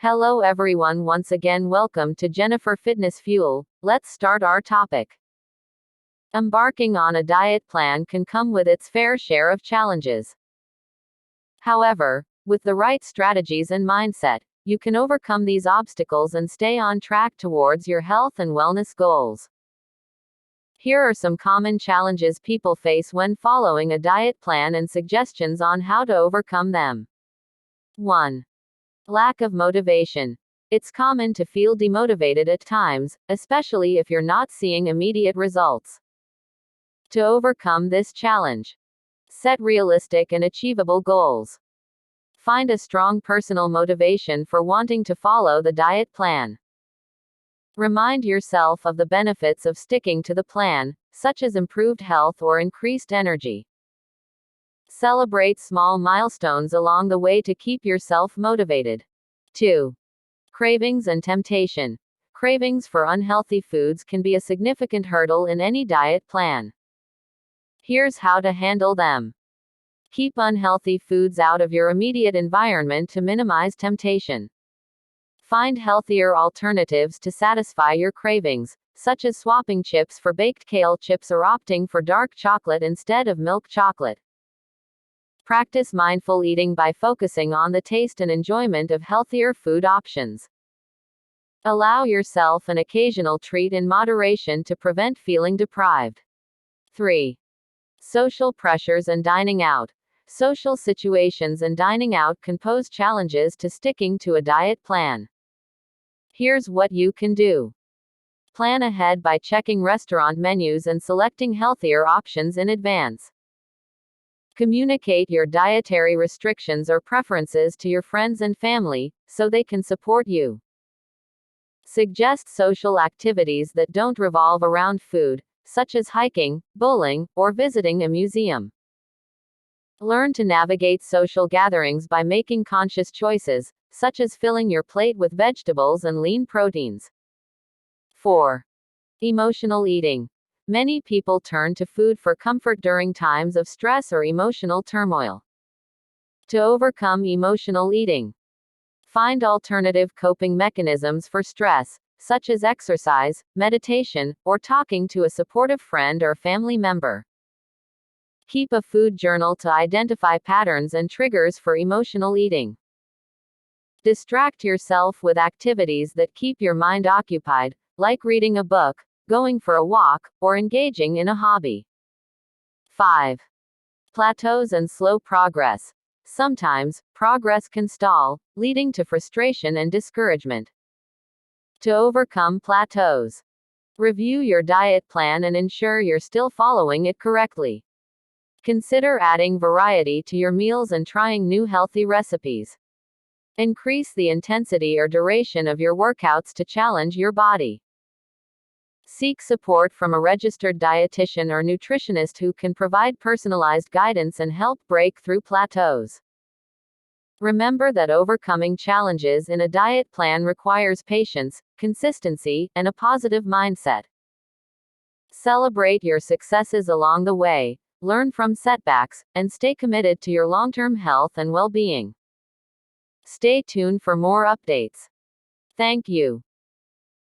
Hello everyone, once again welcome to Jennifer Fitness Fuel. Let's start our topic. Embarking on a diet plan can come with its fair share of challenges. However, with the right strategies and mindset, you can overcome these obstacles and stay on track towards your health and wellness goals. Here are some common challenges people face when following a diet plan and suggestions on how to overcome them. 1. Lack of motivation. It's common to feel demotivated at times, especially if you're not seeing immediate results. To overcome this challenge, set realistic and achievable goals. Find a strong personal motivation for wanting to follow the diet plan. Remind yourself of the benefits of sticking to the plan, such as improved health or increased energy. Celebrate small milestones along the way to keep yourself motivated. 2. Cravings and temptation. Cravings for unhealthy foods can be a significant hurdle in any diet plan. Here's how to handle them. Keep unhealthy foods out of your immediate environment to minimize temptation. Find healthier alternatives to satisfy your cravings, such as swapping chips for baked kale chips or opting for dark chocolate instead of milk chocolate. Practice mindful eating by focusing on the taste and enjoyment of healthier food options. Allow yourself an occasional treat in moderation to prevent feeling deprived. 3. Social pressures and dining out. Social situations and dining out can pose challenges to sticking to a diet plan. Here's what you can do. Plan ahead by checking restaurant menus and selecting healthier options in advance. Communicate your dietary restrictions or preferences to your friends and family, so they can support you. Suggest social activities that don't revolve around food, such as hiking, bowling, or visiting a museum. Learn to navigate social gatherings by making conscious choices, such as filling your plate with vegetables and lean proteins. 4. Emotional eating. Many people turn to food for comfort during times of stress or emotional turmoil. To overcome emotional eating, find alternative coping mechanisms for stress, such as exercise, meditation, or talking to a supportive friend or family member. Keep a food journal to identify patterns and triggers for emotional eating. Distract yourself with activities that keep your mind occupied, like reading a book, going for a walk, or engaging in a hobby. 5. Plateaus and slow progress. Sometimes, progress can stall, leading to frustration and discouragement. To overcome plateaus, review your diet plan and ensure you're still following it correctly. Consider adding variety to your meals and trying new healthy recipes. Increase the intensity or duration of your workouts to challenge your body. Seek support from a registered dietitian or nutritionist who can provide personalized guidance and help break through plateaus. Remember that overcoming challenges in a diet plan requires patience, consistency, and a positive mindset. Celebrate your successes along the way, learn from setbacks, and stay committed to your long-term health and well-being. Stay tuned for more updates. Thank you.